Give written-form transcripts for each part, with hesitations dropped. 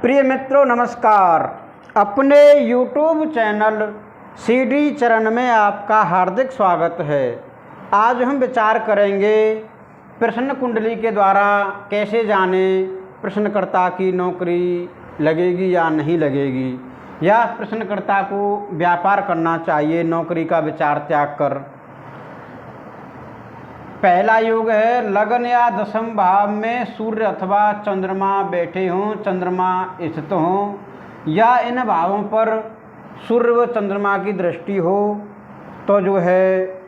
प्रिय मित्रों नमस्कार। अपने YouTube चैनल सीडी चरण में आपका हार्दिक स्वागत है। आज हम विचार करेंगे प्रश्न कुंडली के द्वारा कैसे जाने प्रश्नकर्ता की नौकरी लगेगी या नहीं लगेगी, या प्रश्नकर्ता को व्यापार करना चाहिए नौकरी का विचार त्याग कर। पहला योग है लगन या दशम भाव में सूर्य अथवा चंद्रमा बैठे हों, चंद्रमा स्थित हों या इन भावों पर सूर्य व चंद्रमा की दृष्टि हो तो जो है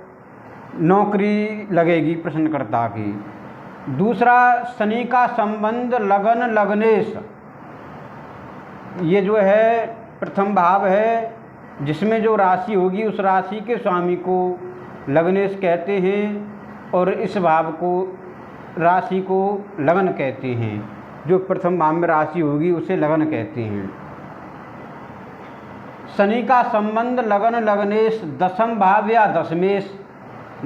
नौकरी लगेगी प्रश्नकर्ता की। दूसरा, शनि का संबंध लगन लग्नेश, ये जो है प्रथम भाव है जिसमें जो राशि होगी उस राशि के स्वामी को लग्नेश कहते हैं और इस भाव को राशि को लगन कहते हैं। जो प्रथम भाव में राशि होगी उसे लगन कहते हैं। शनि का संबंध लगन लग्नेश दशम भाव या दशमेश,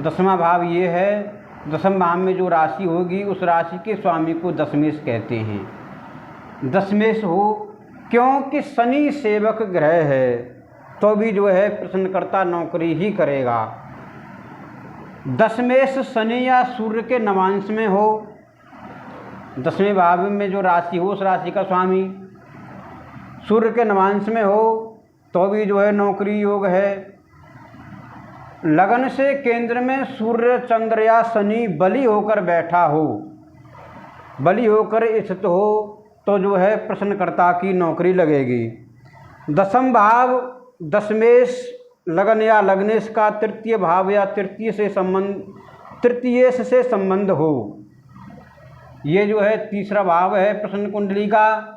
दसवां भाव ये है, दशम भाव में जो राशि होगी उस राशि के स्वामी को दशमेश कहते हैं। दशमेश हो क्योंकि शनि सेवक ग्रह है तो भी जो है प्रश्नकर्ता नौकरी ही करेगा। दशमेश शनि या सूर्य के नवांश में हो, दसवें भाव में जो राशि हो उस राशि का स्वामी सूर्य के नवांश में हो तो भी जो है नौकरी योग है। लगन से केंद्र में सूर्य चंद्र या शनि बली होकर बैठा हो, बली होकर स्थित हो तो जो है प्रश्नकर्ता की नौकरी लगेगी। दसम भाव दशमेश लगन या लग्नेश का तृतीय भाव या तृतीय से संबंध हो, ये जो है तीसरा भाव है प्रश्न कुंडली का।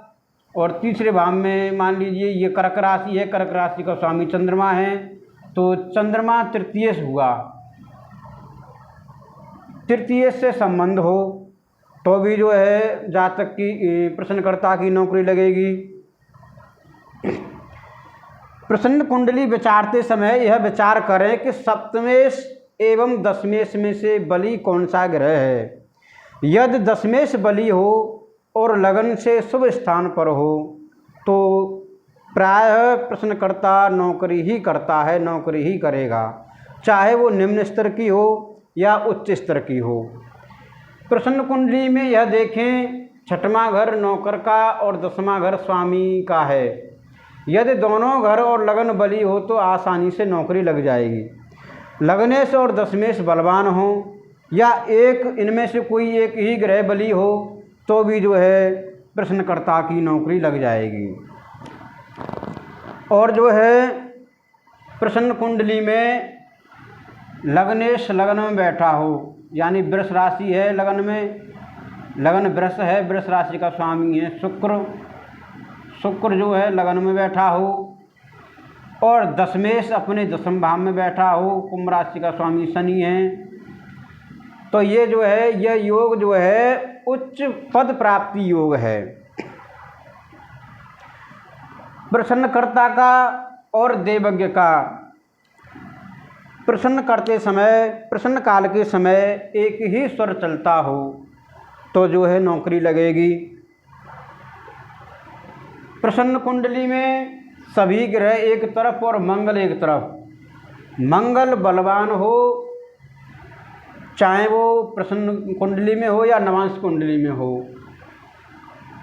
और तीसरे भाव में मान लीजिए ये कर्क राशि है, कर्क राशि का स्वामी चंद्रमा है तो चंद्रमा तृतीय हुआ, तृतीय से संबंध हो तो भी जो है जातक की प्रश्नकर्ता की नौकरी लगेगी। प्रश्न कुंडली विचारते समय यह विचार करें कि सप्तमेश एवं दशमेश में से बली कौन सा ग्रह है। यदि दशमेश बली हो और लगन से शुभ स्थान पर हो तो प्रायः प्रश्नकर्ता नौकरी ही करता है, नौकरी ही करेगा, चाहे वो निम्न स्तर की हो या उच्च स्तर की हो। प्रश्न कुंडली में यह देखें, छठवां घर नौकर का और दसवां घर स्वामी का है। यदि दोनों घर और लगन बली हो तो आसानी से नौकरी लग जाएगी। लग्नेश और दशमेश बलवान हो या एक इनमें से कोई एक ही ग्रह बली हो तो भी जो है प्रश्नकर्ता की नौकरी लग जाएगी। और जो है प्रश्न कुंडली में लग्नेश लगन में बैठा हो, यानी वृष राशि है लगन में, लगन वृष है, वृष राशि का स्वामी है शुक्र, शुक्र जो है लगन में बैठा हो और दशमेश अपने दसम भाव में बैठा हो, कुंभ राशि का स्वामी शनि है, तो ये जो है यह योग जो है उच्च पद प्राप्ति योग है। प्रश्नकर्ता का और देवज्ञ का प्रश्न करते समय, प्रश्न काल के समय एक ही स्वर चलता हो तो जो है नौकरी लगेगी। प्रश्न कुंडली में सभी ग्रह एक तरफ और मंगल एक तरफ, मंगल बलवान हो चाहे वो प्रश्न कुंडली में हो या नवांश कुंडली में हो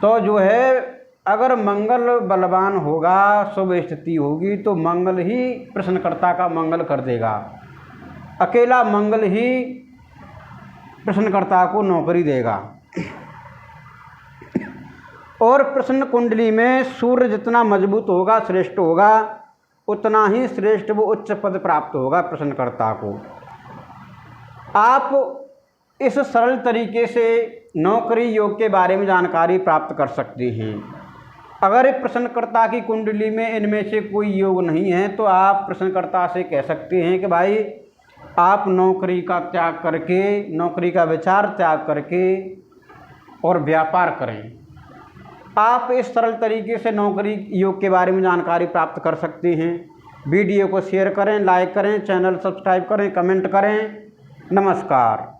तो जो है अगर मंगल बलवान होगा, शुभ स्थिति होगी तो मंगल ही प्रश्नकर्ता का मंगल कर देगा, अकेला मंगल ही प्रश्नकर्ता को नौकरी देगा। और प्रश्न कुंडली में सूर्य जितना मजबूत होगा, श्रेष्ठ होगा, उतना ही श्रेष्ठ वो उच्च पद प्राप्त होगा प्रश्नकर्ता को। आप इस सरल तरीके से नौकरी योग के बारे में जानकारी प्राप्त कर सकते हैं। अगर एक प्रश्नकर्ता की कुंडली में इनमें से कोई योग नहीं है तो आप प्रश्नकर्ता से कह सकते हैं कि भाई आप नौकरी का त्याग करके, नौकरी का विचार त्याग करके और व्यापार करें। आप इस सरल तरीके से नौकरी योग के बारे में जानकारी प्राप्त कर सकते हैं। वीडियो को शेयर करें, लाइक करें, चैनल सब्सक्राइब करें, कमेंट करें। नमस्कार।